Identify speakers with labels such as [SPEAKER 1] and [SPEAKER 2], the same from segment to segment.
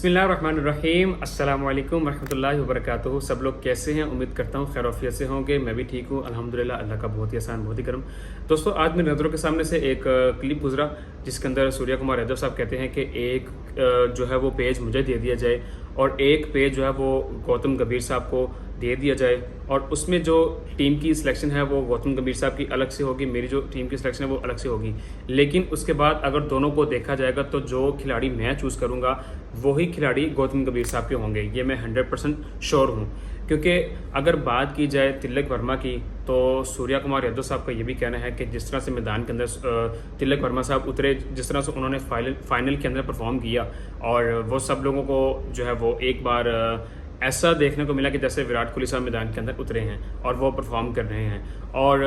[SPEAKER 1] बिस्मिल्लाहिर्रहमानिर्रहीम अस्सलाम वालेकुम रहमतुल्लाहि वबरकातुहू। सब लोग कैसे हैं? उम्मीद करता हूँ खैर से होंगे। मैं भी ठीक हूँ अल्हम्दुलिल्लाह। अल्लाह का बहुत ही आसान, बहुत ही करम। दोस्तों, आज मेरी नज़रों के सामने से एक क्लिप गुजरा जिसके अंदर सूर्या कुमार यादव साहब कहते हैं कि एक जो है वो पेज मुझे दे दिया जाए और एक पेज जो है वो गौतम गंभीर साहब को दे दिया जाए, और उसमें जो टीम की सिलेक्शन है वो गौतम गंभीर साहब की अलग से होगी, मेरी जो टीम की सिलेक्शन है वो अलग से होगी। लेकिन उसके बाद अगर दोनों को देखा जाएगा तो जो खिलाड़ी मैं चूज़ करूँगा वही खिलाड़ी गौतम गंभीर साहब के होंगे, ये मैं 100% श्योर हूँ। क्योंकि अगर बात की जाए तिलक वर्मा की, तो सूर्या कुमार यादव साहब का ये भी कहना है कि जिस तरह से मैदान के अंदर तिलक वर्मा साहब उतरे, जिस तरह से उन्होंने फाइनल के अंदर परफॉर्म किया, और वो सब लोगों को जो है वो एक बार ऐसा देखने को मिला कि जैसे विराट कोहली साहब मैदान के अंदर उतरे हैं और वो परफॉर्म कर रहे हैं, और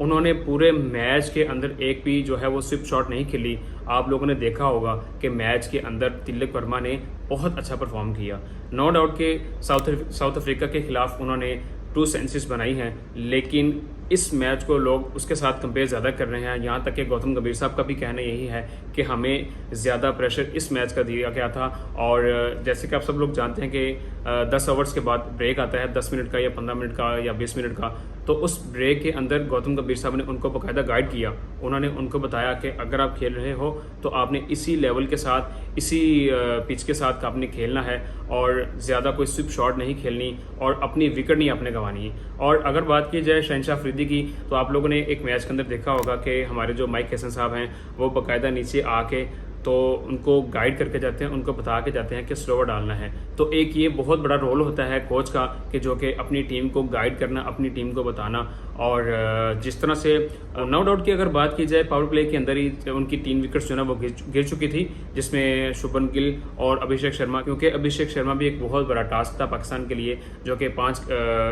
[SPEAKER 1] उन्होंने पूरे मैच के अंदर एक भी जो है वो स्विप शॉट नहीं खेली। आप लोगों ने देखा होगा कि मैच के अंदर तिलक वर्मा ने बहुत अच्छा परफॉर्म किया। नो डाउट कि साउथ अफ्रीका के खिलाफ उन्होंने 2 सेंचुरीज बनाई हैं, लेकिन इस मैच को लोग उसके साथ कंपेयर ज़्यादा कर रहे हैं। यहाँ तक कि गौतम गंभीर साहब का भी कहना यही है कि हमें ज़्यादा प्रेशर इस मैच का दिया गया था। और जैसे कि आप सब लोग जानते हैं कि 10 ओवर्स के बाद ब्रेक आता है, 10 मिनट का या 15 मिनट का या 20 मिनट का। तो उस ब्रेक के अंदर गौतम गंभीर साहब ने उनको बाकायदा गाइड किया। उन्होंने उनको बताया कि अगर आप खेल रहे हो तो आपने इसी लेवल के साथ, इसी पिच के साथ आपने खेलना है, और ज़्यादा कोई स्विप शॉट नहीं खेलनी, और अपनी विकेट नहीं आपने गंवानी। और अगर बात की जाए शहनशाह अफरीदी की, तो आप लोगों ने एक मैच के अंदर देखा होगा कि हमारे जो माइक हैसन साहब हैं वो बाकायदा नीचे आके तो उनको गाइड करके जाते हैं, उनको बता के जाते हैं कि स्लोवर डालना है। तो एक ये बहुत बड़ा रोल होता है कोच का कि जो कि अपनी टीम को गाइड करना, अपनी टीम को बताना। और जिस तरह से नो डाउट की अगर बात की जाए, पावर प्ले के अंदर ही उनकी 3 विकेट्स जो है वो गिर चुकी थी, जिसमें शुभमन गिल और अभिषेक शर्मा, क्योंकि अभिषेक शर्मा भी एक बहुत बड़ा टास्क था पाकिस्तान के लिए, जो कि 5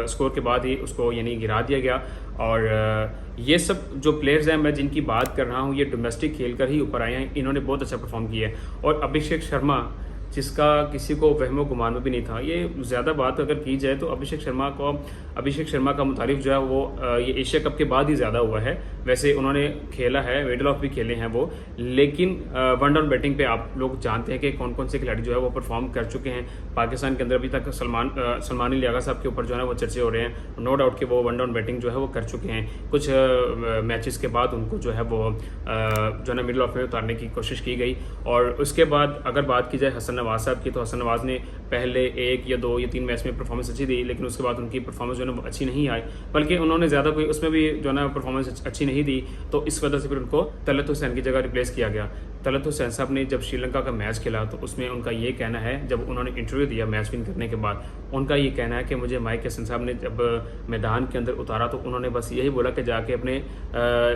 [SPEAKER 1] स्कोर के बाद ही उसको यानी गिरा दिया गया। और ये सब जो प्लेयर्स हैं मैं जिनकी बात कर रहा हूँ, ये डोमेस्टिक खेल कर ही ऊपर आए हैं, इन्होंने बहुत अच्छा परफॉर्म किया है। और अभिषेक शर्मा, जिसका किसी को वहमो गुमान में भी नहीं था, ये ज़्यादा बात अगर की जाए तो अभिषेक शर्मा का मुतारिफ जो है वो ये एशिया कप के बाद ही ज़्यादा हुआ है। वैसे उन्होंने खेला है, मिडल ऑफ भी खेले हैं वो, लेकिन वन डाउन बैटिंग पे आप लोग जानते हैं कि कौन कौन से खिलाड़ी जो है वो परफॉर्म कर चुके हैं। पाकिस्तान के अंदर अभी तक सलमान अली आगा साहब के ऊपर जो है वो चर्चे हो रहे हैं। नो डाउट कि वो वन डाउन बैटिंग जो है वो कर चुके हैं। कुछ मैचेस के बाद उनको जो है वो जो है ना मिडल ऑफ में उतारने की कोशिश की गई। और उसके बाद अगर बात की जाए हसन नवाज साहब की, तो हसन नवाज ने पहले 1 या 2 या 3 मैच में परफॉर्मेंस अच्छी दी, लेकिन उसके बाद उनकी परफॉर्मेंस जो है वो अच्छी नहीं आई, बल्कि उन्होंने ज़्यादा कोई उसमें भी जो है ना परफॉर्मेंस अच्छी नहीं दी। तो इस वजह से फिर उनको तलत हुसैन की जगह रिप्लेस किया गया। तलत हुसैन साहब ने जब श्रीलंका का मैच खेला तो उसमें उनका ये कहना है, जब उन्होंने इंटरव्यू दिया मैच विन करने के बाद, उनका ये कहना है कि मुझे माइक हैसन साहब ने जब मैदान के अंदर उतारा तो उन्होंने बस यही बोला कि जाके अपने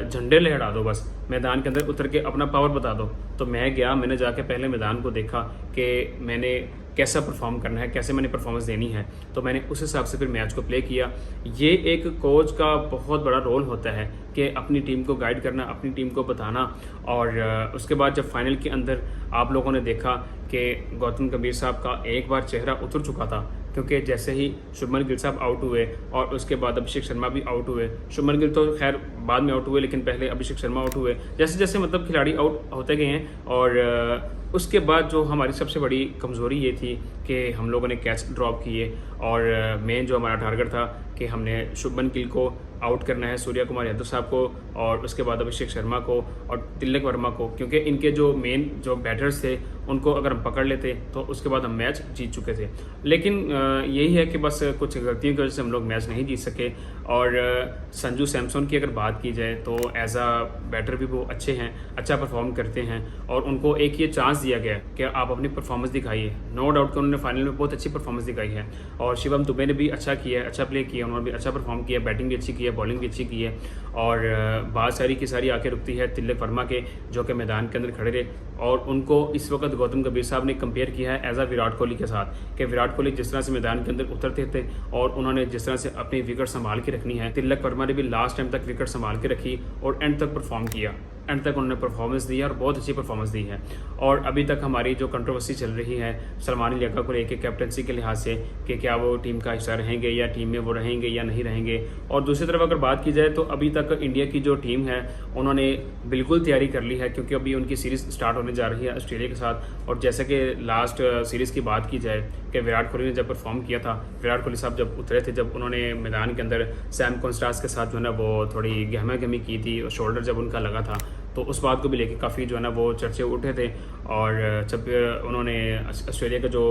[SPEAKER 1] झंडे लहरा दो, बस मैदान के अंदर उतर के अपना पावर बता दो। तो मैं गया, मैंने जाके पहले मैदान को देखा कि मैंने कैसा परफॉर्म करना है, कैसे मैंने परफॉर्मेंस देनी है, तो मैंने उस हिसाब से फिर मैच को प्ले किया। ये एक कोच का बहुत बड़ा रोल होता है कि अपनी टीम को गाइड करना, अपनी टीम को बताना। और उसके बाद जब फाइनल के अंदर आप लोगों ने देखा कि गौतम गंभीर साहब का एक बार चेहरा उतर चुका था, क्योंकि जैसे ही शुभमन गिल साहब आउट हुए और उसके बाद अभिषेक शर्मा भी आउट हुए। शुभमन गिल तो खैर बाद में आउट हुए, लेकिन पहले अभिषेक शर्मा आउट हुए। जैसे जैसे मतलब खिलाड़ी आउट होते गए हैं, और उसके बाद जो हमारी सबसे बड़ी कमज़ोरी ये थी कि हम लोगों ने कैच ड्रॉप किए, और मेन जो हमारा टारगेट था कि हमने शुभमन गिल को आउट करना है, सूर्या कुमार यादव साहब को, और उसके बाद अभिषेक शर्मा को और तिलक वर्मा को, क्योंकि इनके जो मेन जो बैटर्स थे उनको अगर हम पकड़ लेते तो उसके बाद हम मैच जीत चुके थे। लेकिन यही है कि बस कुछ गलतियों की वजह से हम लोग मैच नहीं जीत सके। और संजू सैमसन की अगर बात की जाए तो एज आ बैटर भी वो अच्छे हैं, अच्छा परफॉर्म करते हैं, और उनको एक ये चांस दिया गया कि आप अपनी परफॉर्मेंस दिखाइए। नो डाउट कि उन्होंने फाइनल में बहुत अच्छी परफॉर्मेंस दिखाई है, और शिवम दुबे ने भी अच्छा किया है, अच्छा प्ले किया, उन्होंने भी अच्छा परफॉर्म किया, बैटिंग भी अच्छी की है, बॉलिंग भी अच्छी की है। और बात सारी की सारी आके रुकती है तिलक वर्मा के, जो कि मैदान के अंदर खड़े रहे, और उनको इस वक्त गौतम गंभीर साहब ने कंपेयर किया है एज आ विराट कोहली के साथ, कि विराट कोहली जिस तरह से मैदान के अंदर उतरते थे और उन्होंने जिस तरह से अपनी विकेट संभाल के रखनी है, तिलक वर्मा ने भी लास्ट टाइम तक विकेट संभाल के रखी और एंड तक परफॉर्म किया। एंड तक उन्होंने परफॉर्मेंस दी है और बहुत अच्छी परफॉर्मेंस दी है। और अभी तक हमारी जो कंट्रोवर्सी चल रही है सलमान अली को लेकर कैप्टनसी के लिहाज से कि क्या वो टीम का हिस्सा रहेंगे या टीम में वो रहेंगे या नहीं रहेंगे, और दूसरी तरफ अगर बात की जाए तो अभी तक इंडिया की जो टीम है उन्होंने बिल्कुल तैयारी कर ली है, क्योंकि अभी उनकी सीरीज़ स्टार्ट होने जा रही है ऑस्ट्रेलिया के साथ। और जैसे कि लास्ट सीरीज़ की बात की जाए कि विराट कोहली ने जब परफॉर्म किया था, विराट कोहली साहब जब उतरे थे, जब उन्होंने मैदान के अंदर सैम कॉन्स्टास के साथ जो है ना वो थोड़ी गहमा गहमी की थी, शोल्डर जब उनका लगा था, तो उस बात को भी लेके काफ़ी जो है ना वो चर्चे उठे थे। और जब उन्होंने ऑस्ट्रेलिया का जो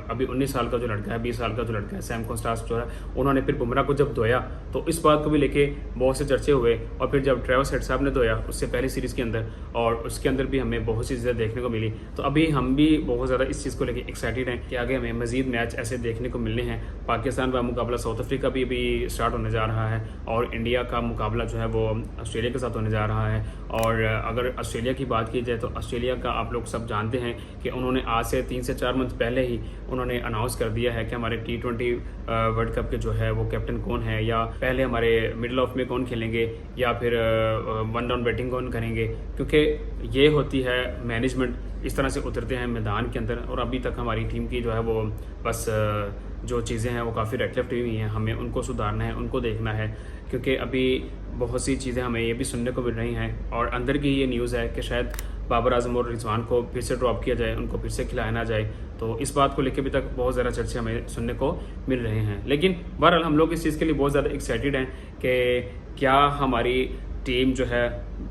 [SPEAKER 1] अभी 19 साल का जो लड़का है, 20 साल का जो लड़का है सैम कॉन्स्टास जो है, उन्होंने फिर बुमराह को जब धोया तो इस बात को भी लेके बहुत से चर्चे हुए। और फिर जब ट्रेविस हेड साहब ने धोया उससे पहली सीरीज़ के अंदर, और उसके अंदर भी हमें बहुत सी चीज़ें देखने को मिली। तो अभी हम भी बहुत ज़्यादा इस चीज़ को लेकर एक्साइटेड हैं कि आगे हमें मज़ीद मैच ऐसे देखने को मिलने हैं। पाकिस्तान का मुकाबला साउथ अफ्रीका भी अभी स्टार्ट होने जा रहा है, और इंडिया का मुकाबला जो है वो ऑस्ट्रेलिया के साथ होने जा रहा है। और अगर ऑस्ट्रेलिया की बात की जाए तो ऑस्ट्रेलिया का आप लोग सब जानते हैं कि उन्होंने आज से 3 से 4 मंथ पहले ही उन्होंने अनाउंस कर दिया है कि हमारे T20 वर्ल्ड कप के जो है वो कैप्टन कौन है, या पहले हमारे मिडिल ऑफ में कौन खेलेंगे, या फिर वन डाउन बैटिंग कौन करेंगे, क्योंकि ये होती है मैनेजमेंट। इस तरह से उतरते हैं मैदान के अंदर। और अभी तक हमारी टीम की जो है वो बस जो चीज़ें हैं वो काफ़ी रेक्टिफाई हुई हैं, हमें उनको सुधारना है, उनको देखना है, क्योंकि अभी बहुत सी चीज़ें हमें ये भी सुनने को मिल रही हैं। और अंदर की ये न्यूज़ है कि शायद बाबर आजम और रिजवान को फिर से ड्रॉप किया जाए, उनको फिर से खिलाया ना जाए। तो इस बात को लेकर अभी तक बहुत ज़्यादा चर्चे हमें सुनने को मिल रहे हैं। लेकिन बहरहाल हम लोग इस चीज़ के लिए बहुत ज़्यादा एक्साइटेड हैं कि क्या हमारी टीम जो है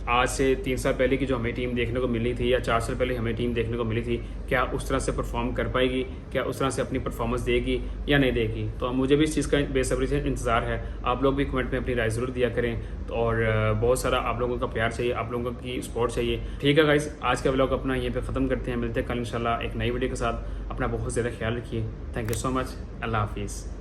[SPEAKER 1] आज से 3 साल पहले की जो हमें टीम देखने को मिली थी, या 4 साल पहले हमें टीम देखने को मिली थी, क्या उस तरह से परफॉर्म कर पाएगी, क्या उस तरह से अपनी परफॉर्मेंस देगी या नहीं देगी। तो मुझे भी इस चीज़ का बेसब्री से इंतज़ार है। आप लोग भी कमेंट में अपनी राय ज़रूर दिया करें। और बहुत सारा आप लोगों का प्यार चाहिए, आप लोगों की सपोर्ट चाहिए। ठीक है गाइस, आज का व्लॉग अपना यहीं पे ख़त्म करते हैं। मिलते हैं कल इंशाल्लाह एक नई वीडियो के साथ। अपना बहुत ज़्यादा ख्याल रखिए। Thank you so much. Allah हाफिज़।